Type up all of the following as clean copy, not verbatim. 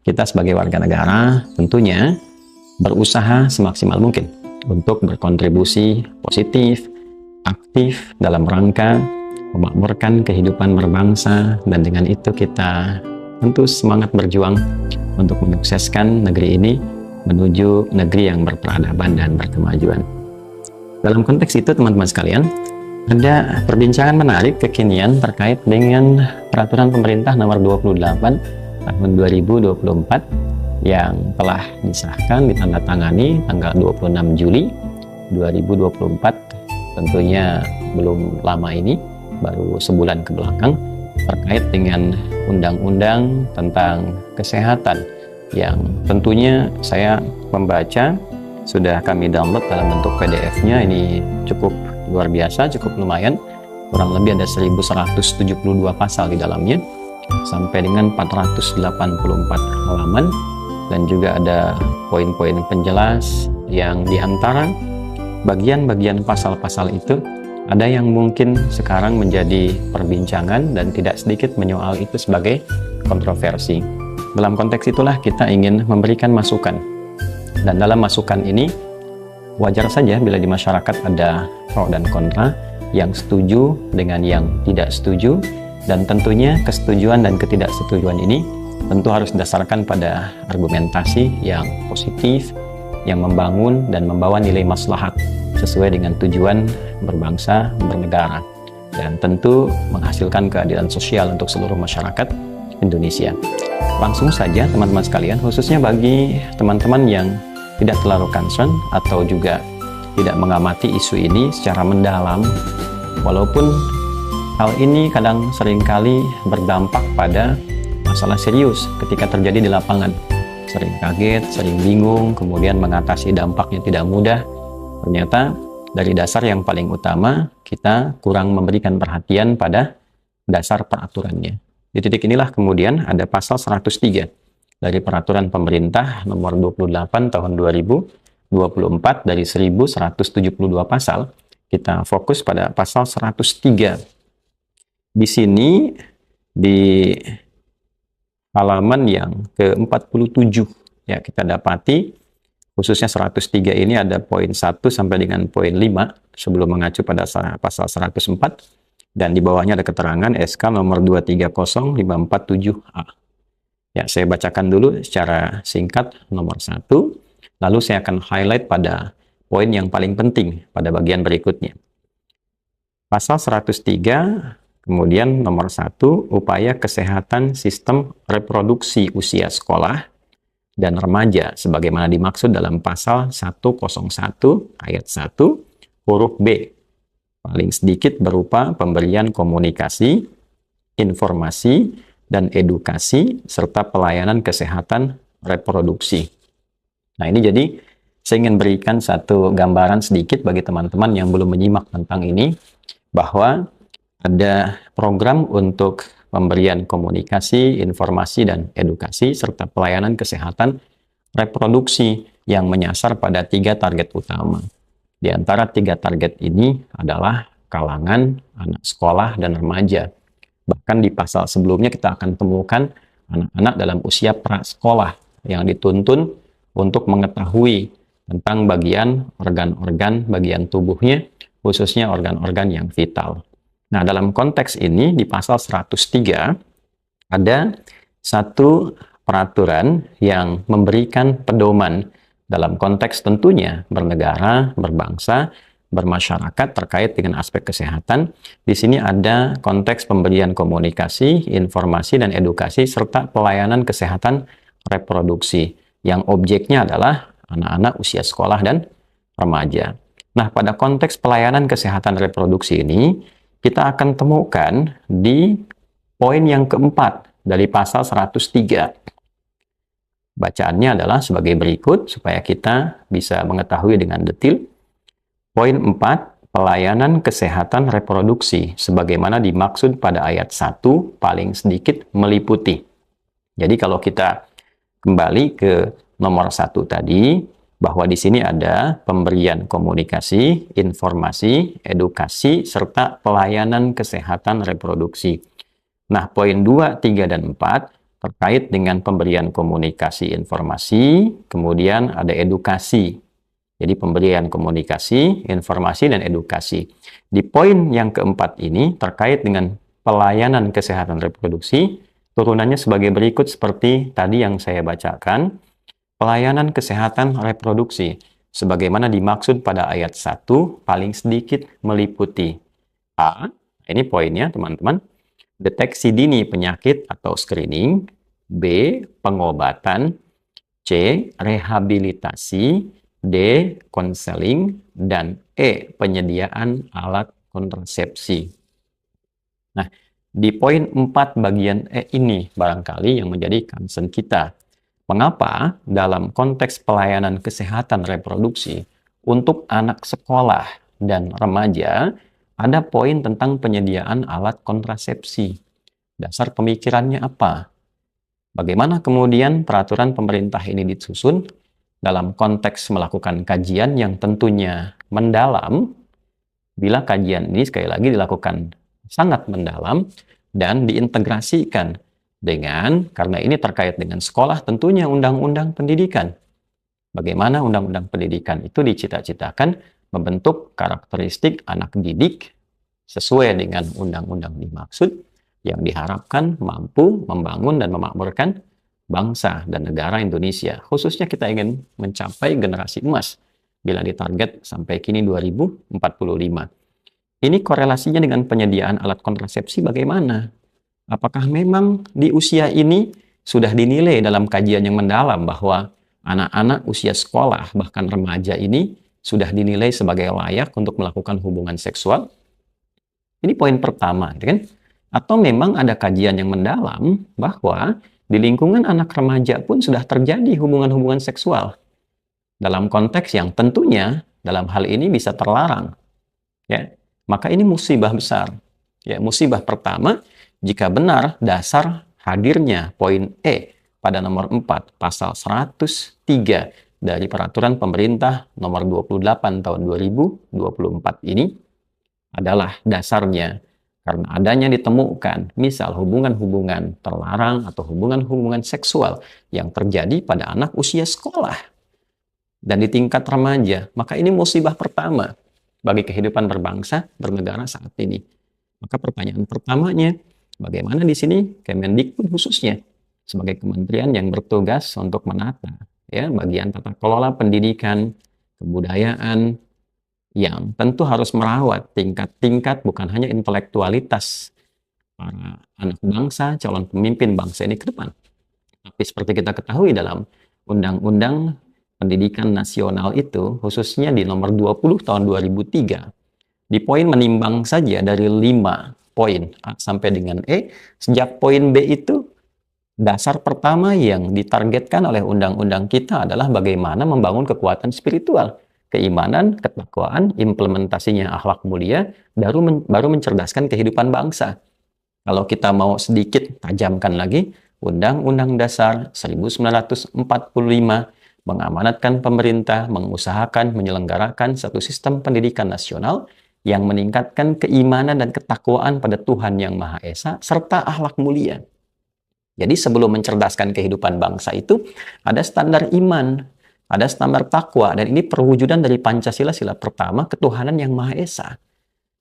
kita sebagai warga negara tentunya berusaha semaksimal mungkin untuk berkontribusi positif, aktif dalam rangka memakmurkan kehidupan berbangsa, dan dengan itu kita tentu semangat berjuang untuk menyukseskan negeri ini menuju negeri yang berperadaban dan berkemajuan. Dalam konteks itu teman-teman sekalian, ada perbincangan menarik kekinian terkait dengan peraturan pemerintah nomor 28 tahun 2024 yang telah disahkan ditandatangani tanggal 26 Juli 2024. Tentunya belum lama ini, baru sebulan ke belakang, terkait dengan undang-undang tentang kesehatan yang tentunya saya membaca, sudah kami download dalam bentuk PDF-nya. Ini cukup luar biasa, cukup lumayan, kurang lebih ada 1172 pasal di dalamnya sampai dengan 484 halaman, dan juga ada poin-poin penjelas yang diantara bagian-bagian pasal-pasal itu ada yang mungkin sekarang menjadi perbincangan dan tidak sedikit menyoal itu sebagai kontroversi. Dalam konteks itulah kita ingin memberikan masukan, dan dalam masukan ini wajar saja bila di masyarakat ada pro dan kontra, yang setuju dengan yang tidak setuju, dan tentunya kesetujuan dan ketidaksetujuan ini tentu harus didasarkan pada argumentasi yang positif, yang membangun dan membawa nilai maslahat sesuai dengan tujuan berbangsa, bernegara, dan tentu menghasilkan keadilan sosial untuk seluruh masyarakat Indonesia. Langsung saja teman-teman sekalian, khususnya bagi teman-teman yang tidak terlalu concern atau juga tidak mengamati isu ini secara mendalam, walaupun hal ini kadang seringkali berdampak pada masalah serius ketika terjadi di lapangan. Sering kaget, sering bingung, kemudian mengatasi dampaknya tidak mudah. Ternyata dari dasar yang paling utama, kita kurang memberikan perhatian pada dasar peraturannya. Di titik inilah kemudian ada pasal 103 dari peraturan pemerintah nomor 28 tahun 2024 dari 1172 pasal. Kita fokus pada pasal 103. Di sini di halaman yang ke-47 ya, kita dapati khususnya 103 ini ada poin 1 sampai dengan poin 5 sebelum mengacu pada pasal 104, dan di bawahnya ada keterangan SK nomor 230547A. Ya, saya bacakan dulu secara singkat nomor 1, lalu saya akan highlight pada poin yang paling penting pada bagian berikutnya. Pasal 103 kemudian nomor 1, upaya kesehatan sistem reproduksi usia sekolah dan remaja sebagaimana dimaksud dalam pasal 101 ayat 1 huruf B. Paling sedikit berupa pemberian komunikasi, informasi, dan edukasi serta pelayanan kesehatan reproduksi. Nah, ini jadi saya ingin berikan satu gambaran sedikit bagi teman-teman yang belum menyimak tentang ini, bahwa ada program untuk pemberian komunikasi, informasi, dan edukasi, serta pelayanan kesehatan reproduksi yang menyasar pada 3 target utama. Di antara 3 target ini adalah kalangan anak sekolah dan remaja. Bahkan di pasal sebelumnya kita akan temukan anak-anak dalam usia prasekolah yang dituntun untuk mengetahui tentang bagian organ-organ bagian tubuhnya, khususnya organ-organ yang vital. Nah, dalam konteks ini di pasal 103 ada satu peraturan yang memberikan pedoman dalam konteks tentunya bernegara, berbangsa, bermasyarakat terkait dengan aspek kesehatan. Di sini ada konteks pemberian komunikasi, informasi, dan edukasi serta pelayanan kesehatan reproduksi yang objeknya adalah anak-anak usia sekolah dan remaja. Nah, pada konteks pelayanan kesehatan reproduksi ini kita akan temukan di poin yang keempat dari pasal 103. Bacaannya adalah sebagai berikut supaya kita bisa mengetahui dengan detail. Poin 4, pelayanan kesehatan reproduksi sebagaimana dimaksud pada ayat 1 paling sedikit meliputi. Jadi kalau kita kembali ke nomor 1 tadi, bahwa di sini ada pemberian komunikasi, informasi, edukasi, serta pelayanan kesehatan reproduksi. Nah, poin 2, 3, dan 4 terkait dengan pemberian komunikasi informasi, kemudian ada edukasi. Jadi pemberian komunikasi, informasi, dan edukasi. Di poin yang keempat ini terkait dengan pelayanan kesehatan reproduksi, turunannya sebagai berikut seperti tadi yang saya bacakan. Pelayanan kesehatan reproduksi, sebagaimana dimaksud pada ayat 1, paling sedikit meliputi A, ini poinnya teman-teman, deteksi dini penyakit atau screening, B, pengobatan, C, rehabilitasi, D, konseling, dan E, penyediaan alat kontrasepsi. Nah, di poin 4 bagian E ini barangkali yang menjadi concern kita. Mengapa dalam konteks pelayanan kesehatan reproduksi untuk anak sekolah dan remaja ada poin tentang penyediaan alat kontrasepsi? Dasar pemikirannya apa? Bagaimana kemudian peraturan pemerintah ini disusun dalam konteks melakukan kajian yang tentunya mendalam, bila kajian ini sekali lagi dilakukan sangat mendalam dan diintegrasikan dengan, karena ini terkait dengan sekolah, tentunya undang-undang pendidikan. Bagaimana undang-undang pendidikan itu dicita-citakan membentuk karakteristik anak didik sesuai dengan undang-undang dimaksud, yang diharapkan mampu membangun dan memakmurkan bangsa dan negara Indonesia. Khususnya kita ingin mencapai generasi emas bila ditarget sampai kini 2045. Ini korelasinya dengan penyediaan alat kontrasepsi bagaimana? Apakah memang di usia ini sudah dinilai dalam kajian yang mendalam bahwa anak-anak usia sekolah bahkan remaja ini sudah dinilai sebagai layak untuk melakukan hubungan seksual? Ini poin pertama, gitu kan? Atau memang ada kajian yang mendalam bahwa di lingkungan anak remaja pun sudah terjadi hubungan-hubungan seksual dalam konteks yang tentunya dalam hal ini bisa terlarang, ya. Maka ini musibah besar. Ya, musibah pertama, jika benar dasar hadirnya poin E pada nomor 4 pasal 103 dari peraturan pemerintah nomor 28 tahun 2024 ini adalah dasarnya karena adanya ditemukan misal hubungan-hubungan terlarang atau hubungan-hubungan seksual yang terjadi pada anak usia sekolah dan di tingkat remaja, maka ini musibah pertama bagi kehidupan berbangsa bernegara saat ini. Maka pertanyaan pertamanya, bagaimana di sini Kemendikbud khususnya sebagai kementerian yang bertugas untuk menata ya bagian tata kelola pendidikan, kebudayaan yang tentu harus merawat tingkat-tingkat bukan hanya intelektualitas para anak bangsa, calon pemimpin bangsa ini ke depan. Tapi seperti kita ketahui dalam Undang-Undang Pendidikan Nasional itu, khususnya di nomor 20 tahun 2003, di poin menimbang saja dari 5 poin A sampai dengan E, sejak poin B itu, dasar pertama yang ditargetkan oleh undang-undang kita adalah bagaimana membangun kekuatan spiritual, keimanan, ketakwaan, implementasinya akhlak mulia, baru mencerdaskan kehidupan bangsa. Kalau kita mau sedikit tajamkan lagi, Undang-Undang Dasar 1945 mengamanatkan pemerintah mengusahakan menyelenggarakan satu sistem pendidikan nasional yang meningkatkan keimanan dan ketakwaan pada Tuhan Yang Maha Esa serta akhlak mulia. Jadi sebelum mencerdaskan kehidupan bangsa itu ada standar iman, ada standar takwa, dan ini perwujudan dari Pancasila sila pertama, ketuhanan yang Maha Esa.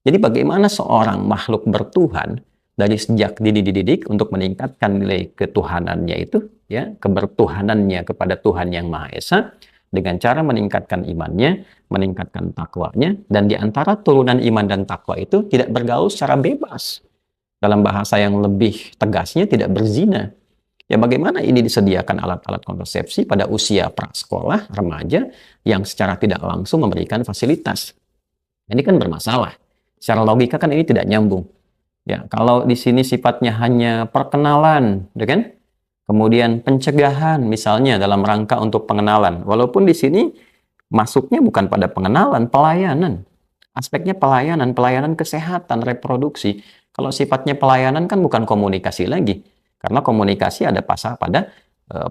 Jadi bagaimana seorang makhluk bertuhan dari sejak dididik untuk meningkatkan nilai ketuhanannya itu, ya, kebertuhanannya kepada Tuhan yang Maha Esa dengan cara meningkatkan imannya, meningkatkan takwanya, dan di antara turunan iman dan takwa itu tidak bergaul secara bebas. Dalam bahasa yang lebih tegasnya tidak berzina. Ya bagaimana ini disediakan alat-alat kontrasepsi pada usia prasekolah, remaja yang secara tidak langsung memberikan fasilitas. Ini kan bermasalah. Secara logika kan ini tidak nyambung. Ya, kalau di sini sifatnya hanya perkenalan, ya kan? Kemudian pencegahan misalnya dalam rangka untuk pengenalan. Walaupun di sini masuknya bukan pada pengenalan, pelayanan. Aspeknya pelayanan kesehatan, reproduksi. Kalau sifatnya pelayanan kan bukan komunikasi lagi. Karena komunikasi ada pasal pada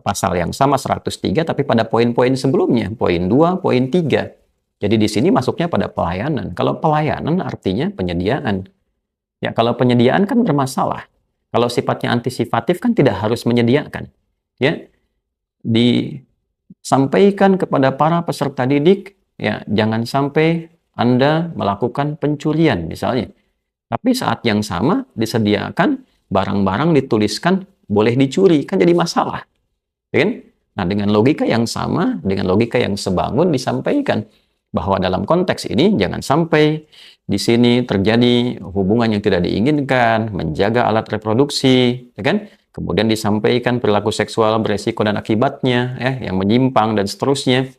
pasal yang sama 103 tapi pada poin-poin sebelumnya, poin 2, poin 3. Jadi di sini masuknya pada pelayanan. Kalau pelayanan artinya penyediaan. Ya, kalau penyediaan kan bermasalah. Kalau sifatnya antisipatif kan tidak harus menyediakan. Ya, disampaikan kepada para peserta didik, ya, jangan sampai Anda melakukan pencurian misalnya. Tapi saat yang sama disediakan barang-barang dituliskan boleh dicuri, kan jadi masalah. Ya kan? Nah, dengan logika yang sama, dengan logika yang sebangun disampaikan bahwa dalam konteks ini jangan sampai di sini terjadi hubungan yang tidak diinginkan, menjaga alat reproduksi, ya kan? Kemudian disampaikan perilaku seksual beresiko dan akibatnya, ya, yang menyimpang dan seterusnya.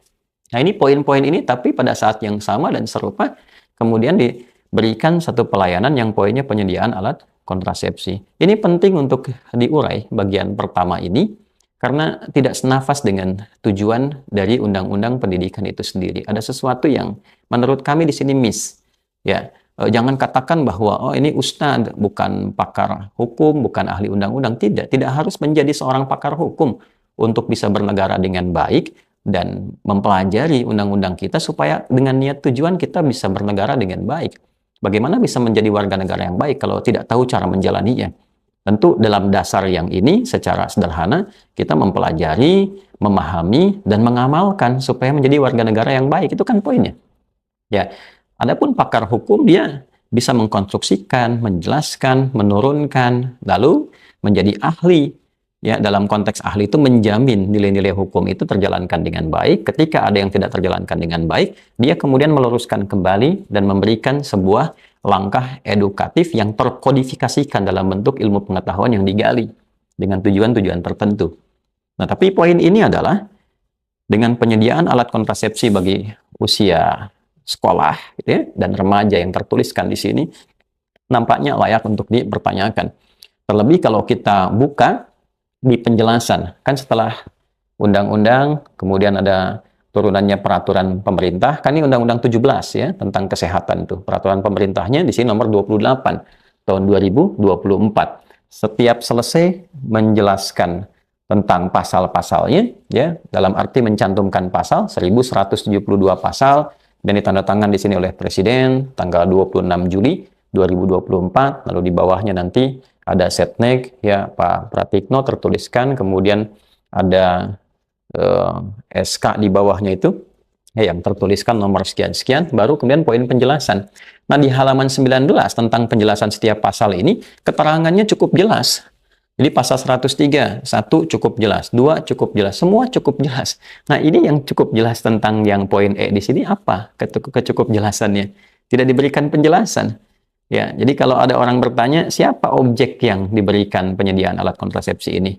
Nah, ini poin-poin ini, tapi pada saat yang sama dan serupa, kemudian diberikan satu pelayanan yang poinnya penyediaan alat kontrasepsi. Ini penting untuk diurai bagian pertama ini, karena tidak senafas dengan tujuan dari Undang-Undang Pendidikan itu sendiri. Ada sesuatu yang menurut kami di sini miss. Ya, jangan katakan bahwa oh ini ustadz, bukan pakar hukum, bukan ahli undang-undang. Tidak harus menjadi seorang pakar hukum untuk bisa bernegara dengan baik dan mempelajari undang-undang kita supaya dengan niat tujuan kita bisa bernegara dengan baik. Bagaimana bisa menjadi warga negara yang baik kalau tidak tahu cara menjalaninya? Tentu dalam dasar yang ini secara sederhana kita mempelajari, memahami, dan mengamalkan supaya menjadi warga negara yang baik. Itu kan poinnya. Ya, adapun pakar hukum dia bisa mengkonstruksikan, menjelaskan, menurunkan, lalu menjadi ahli. Ya, dalam konteks ahli itu menjamin nilai-nilai hukum itu terjalankan dengan baik. Ketika ada yang tidak terjalankan dengan baik, dia kemudian meluruskan kembali dan memberikan sebuah langkah edukatif yang terkodifikasikan dalam bentuk ilmu pengetahuan yang digali dengan tujuan-tujuan tertentu. Nah, tapi poin ini adalah dengan penyediaan alat kontrasepsi bagi usia sekolah gitu ya, dan remaja yang tertuliskan di sini nampaknya layak untuk dipertanyakan. Terlebih kalau kita buka di penjelasan, kan setelah undang-undang kemudian ada turunannya peraturan pemerintah, kan ini undang-undang 17 ya tentang kesehatan tuh. Peraturan pemerintahnya di sini nomor 28 tahun 2024. Setiap selesai menjelaskan tentang pasal-pasalnya ya, dalam arti mencantumkan pasal 1172 pasal dan ditandatangan di sini oleh Presiden tanggal 26 Juli 2024, lalu di bawahnya nanti ada Setnek ya Pak Pratikno tertuliskan, kemudian ada SK di bawahnya itu ya, yang tertuliskan nomor sekian-sekian, baru kemudian poin penjelasan. Nah, di halaman 19 tentang penjelasan setiap pasal ini keterangannya cukup jelas. Jadi pasal 103, 1 cukup jelas, 2 cukup jelas, semua cukup jelas. Nah, ini yang cukup jelas tentang yang poin E di sini apa? Kecukup jelasannya. Tidak diberikan penjelasan. Ya, jadi kalau ada orang bertanya, siapa objek yang diberikan penyediaan alat kontrasepsi ini?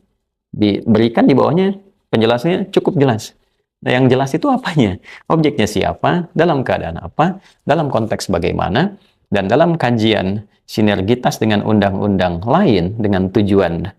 Diberikan di bawahnya penjelasannya cukup jelas. Nah, yang jelas itu apanya? Objeknya siapa, dalam keadaan apa, dalam konteks bagaimana, dan dalam kajian sinergitas dengan undang-undang lain dengan tujuan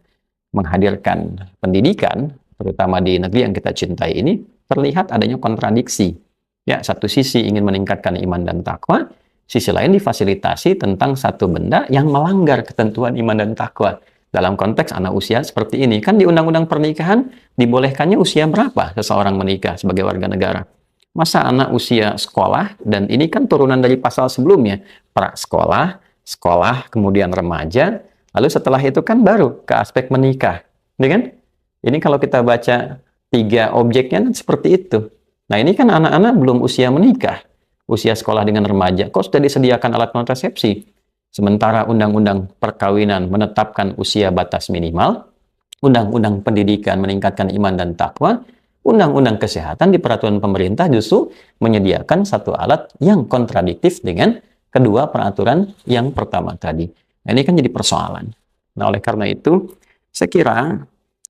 menghadirkan pendidikan, terutama di negeri yang kita cintai ini, terlihat adanya kontradiksi. Ya, satu sisi ingin meningkatkan iman dan takwa, sisi lain difasilitasi tentang satu benda yang melanggar ketentuan iman dan takwa. Dalam konteks anak usia seperti ini, kan di undang-undang pernikahan dibolehkannya usia berapa seseorang menikah sebagai warga negara? Masa anak usia sekolah, dan ini kan turunan dari pasal sebelumnya, prasekolah, sekolah, kemudian remaja, lalu setelah itu kan baru ke aspek menikah, ya kan? Ini kalau kita baca 3 objeknya seperti itu. Nah, ini kan anak-anak belum usia menikah, usia sekolah dengan remaja, kok sudah disediakan alat kontrasepsi? Sementara Undang-Undang Perkawinan menetapkan usia batas minimal, Undang-Undang Pendidikan meningkatkan iman dan takwa, Undang-Undang Kesehatan di peraturan pemerintah justru menyediakan satu alat yang kontradiktif dengan kedua peraturan yang pertama tadi. Nah, ini kan jadi persoalan. Nah, oleh karena itu, saya kira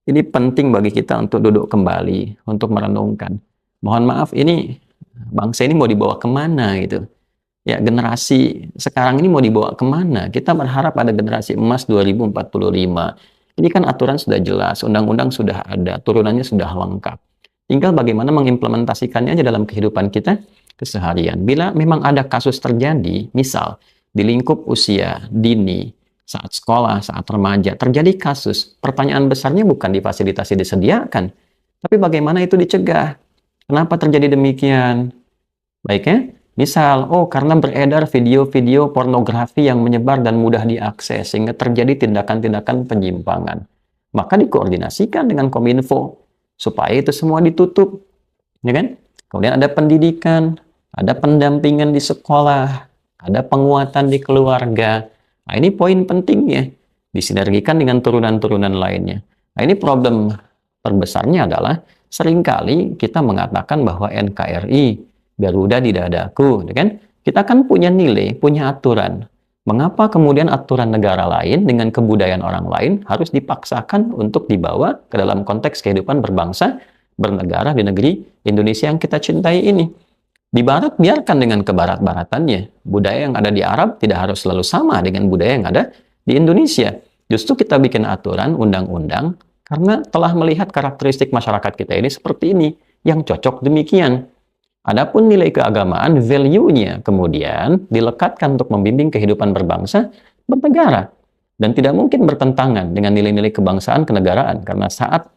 ini penting bagi kita untuk duduk kembali, untuk merenungkan. Mohon maaf, ini bangsa ini mau dibawa kemana gitu. Ya, generasi sekarang ini mau dibawa kemana? Kita berharap ada generasi emas 2045. Ini kan aturan sudah jelas, undang-undang sudah ada, turunannya sudah lengkap. Tinggal bagaimana mengimplementasikannya aja dalam kehidupan kita keseharian. Bila memang ada kasus terjadi, misal di lingkup usia dini, saat sekolah, saat remaja, terjadi kasus, pertanyaan besarnya bukan difasilitasi disediakan, tapi bagaimana itu dicegah? Kenapa terjadi demikian? Baiknya, Misal, oh karena beredar video-video pornografi yang menyebar dan mudah diakses sehingga terjadi tindakan-tindakan penyimpangan. Maka dikoordinasikan dengan Kominfo supaya itu semua ditutup, ya kan? Kemudian ada pendidikan, ada pendampingan di sekolah, ada penguatan di keluarga. Nah, ini poin pentingnya, disinergikan dengan turunan-turunan lainnya. Nah, ini problem terbesarnya adalah seringkali kita mengatakan bahwa NKRI, Garuda di dadaku, kan? Kita kan punya nilai, punya aturan. Mengapa kemudian aturan negara lain dengan kebudayaan orang lain harus dipaksakan untuk dibawa ke dalam konteks kehidupan berbangsa, bernegara di negeri Indonesia yang kita cintai ini? Di Barat, biarkan dengan kebarat-baratannya. Budaya yang ada di Arab tidak harus selalu sama dengan budaya yang ada di Indonesia. Justru kita bikin aturan, undang-undang, karena telah melihat karakteristik masyarakat kita ini seperti ini, yang cocok demikian. Adapun nilai keagamaan, value-nya kemudian dilekatkan untuk membimbing kehidupan berbangsa, bernegara. Dan tidak mungkin bertentangan dengan nilai-nilai kebangsaan, kenegaraan. Karena saat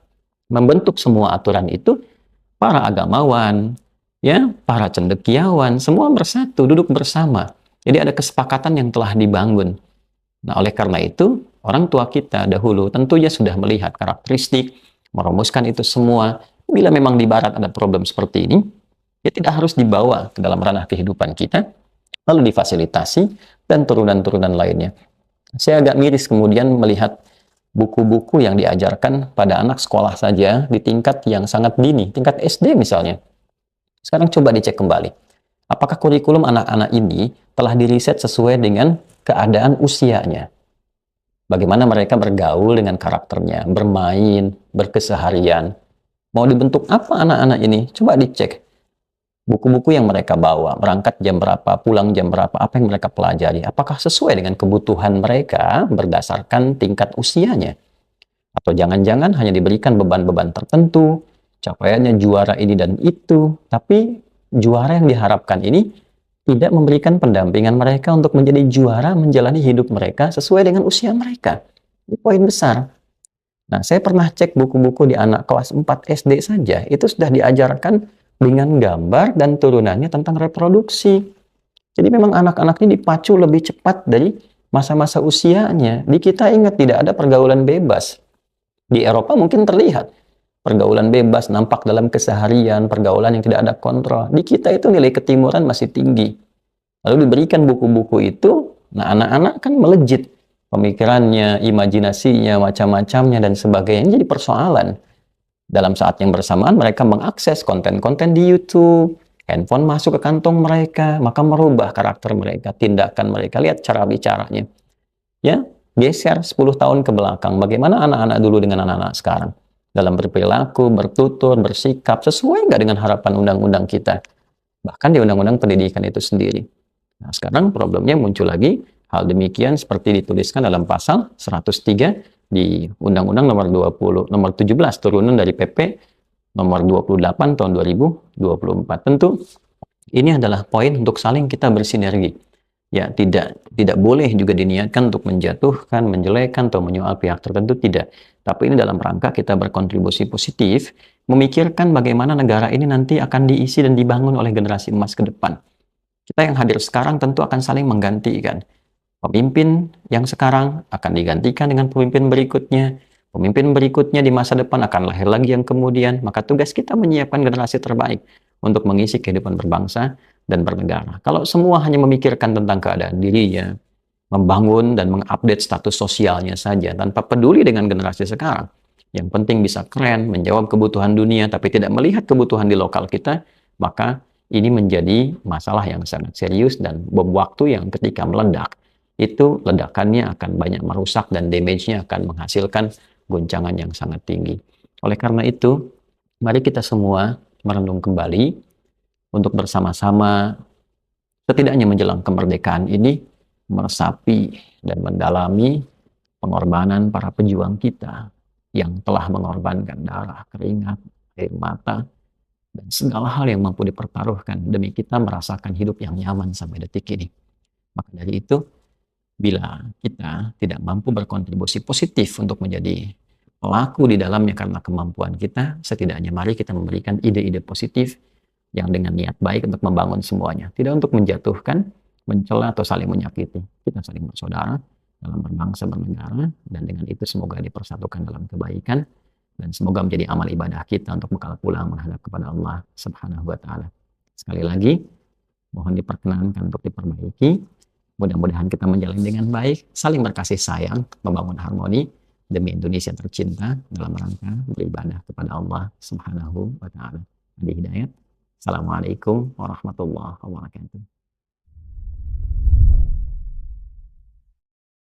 membentuk semua aturan itu, para agamawan, ya, para cendekiawan, semua bersatu, duduk bersama. Jadi ada kesepakatan yang telah dibangun. Nah, oleh karena itu, orang tua kita dahulu tentunya sudah melihat karakteristik, merumuskan itu semua. Bila memang di Barat ada problem seperti ini, ya tidak harus dibawa ke dalam ranah kehidupan kita, lalu difasilitasi, dan turunan-turunan lainnya. Saya agak miris kemudian melihat buku-buku yang diajarkan pada anak sekolah saja di tingkat yang sangat dini, tingkat SD misalnya. Sekarang coba dicek kembali. Apakah kurikulum anak-anak ini telah diriset sesuai dengan keadaan usianya? Bagaimana mereka bergaul dengan karakternya, bermain, berkeseharian. Mau dibentuk apa anak-anak ini? Coba dicek. Buku-buku yang mereka bawa, berangkat jam berapa, pulang jam berapa, apa yang mereka pelajari. Apakah sesuai dengan kebutuhan mereka berdasarkan tingkat usianya? Atau jangan-jangan hanya diberikan beban-beban tertentu, capaiannya juara ini dan itu, tapi juara yang diharapkan ini tidak memberikan pendampingan mereka untuk menjadi juara menjalani hidup mereka sesuai dengan usia mereka. Ini poin besar. Nah, saya pernah cek buku-buku di anak kelas 4 SD saja, itu sudah diajarkan dengan gambar dan turunannya tentang reproduksi. Jadi memang anak-anak ini dipacu lebih cepat dari masa-masa usianya. Di kita ingat tidak ada pergaulan bebas. Di Eropa mungkin terlihat pergaulan bebas nampak dalam keseharian, pergaulan yang tidak ada kontrol. Di kita itu nilai ketimuran masih tinggi. Lalu diberikan buku-buku itu, nah anak-anak kan melejit pemikirannya, imajinasinya, macam-macamnya dan sebagainya jadi persoalan. Dalam saat yang bersamaan mereka mengakses konten-konten di YouTube, handphone masuk ke kantong mereka, maka merubah karakter mereka, tindakan mereka, lihat cara bicaranya. Ya, geser 10 tahun ke belakang, bagaimana anak-anak dulu dengan anak-anak sekarang? Dalam berperilaku, bertutur, bersikap, sesuai nggak dengan harapan undang-undang kita? Bahkan di undang-undang pendidikan itu sendiri. Nah, sekarang problemnya muncul lagi, hal demikian seperti dituliskan dalam pasal 103 di Undang-Undang nomor 17 turunan dari PP nomor 28 tahun 2024. Tentu ini adalah poin untuk saling kita bersinergi. Ya, tidak boleh juga diniatkan untuk menjatuhkan, menjelekkan atau menyoal pihak tertentu, tidak. Tapi ini dalam rangka kita berkontribusi positif, memikirkan bagaimana negara ini nanti akan diisi dan dibangun oleh generasi emas ke depan. Kita yang hadir sekarang tentu akan saling menggantikan. Pemimpin yang sekarang akan digantikan dengan pemimpin berikutnya. Pemimpin berikutnya di masa depan akan lahir lagi yang kemudian. Maka tugas kita menyiapkan generasi terbaik untuk mengisi kehidupan berbangsa dan bernegara. Kalau semua hanya memikirkan tentang keadaan dirinya, membangun dan mengupdate status sosialnya saja tanpa peduli dengan generasi sekarang, yang penting bisa keren, menjawab kebutuhan dunia, tapi tidak melihat kebutuhan di lokal kita, maka ini menjadi masalah yang sangat serius dan bom waktu yang ketika meledak, itu ledakannya akan banyak merusak dan damage-nya akan menghasilkan goncangan yang sangat tinggi. Oleh karena itu, mari kita semua merenung kembali untuk bersama-sama setidaknya menjelang kemerdekaan ini meresapi dan mendalami pengorbanan para pejuang kita yang telah mengorbankan darah, keringat, air mata, dan segala hal yang mampu dipertaruhkan demi kita merasakan hidup yang nyaman sampai detik ini. Maka dari itu, bila kita tidak mampu berkontribusi positif untuk menjadi pelaku di dalamnya karena kemampuan kita, setidaknya mari kita memberikan ide-ide positif yang dengan niat baik untuk membangun semuanya, tidak untuk menjatuhkan, mencela atau saling menyakiti. Kita saling bersaudara dalam berbangsa bernegara, dan dengan itu semoga dipersatukan dalam kebaikan, dan semoga menjadi amal ibadah kita untuk bekal pulang menghadap kepada Allah Subhanahu wa taala. Sekali lagi, mohon diperkenankan untuk diperbaiki. Mudah-mudahan kita menjalani dengan baik, saling berkasih sayang, membangun harmoni demi Indonesia tercinta dalam rangka beribadah kepada Allah Subhanahu wa taala. Hadi hidayat. Assalamualaikum warahmatullahi wabarakatuh.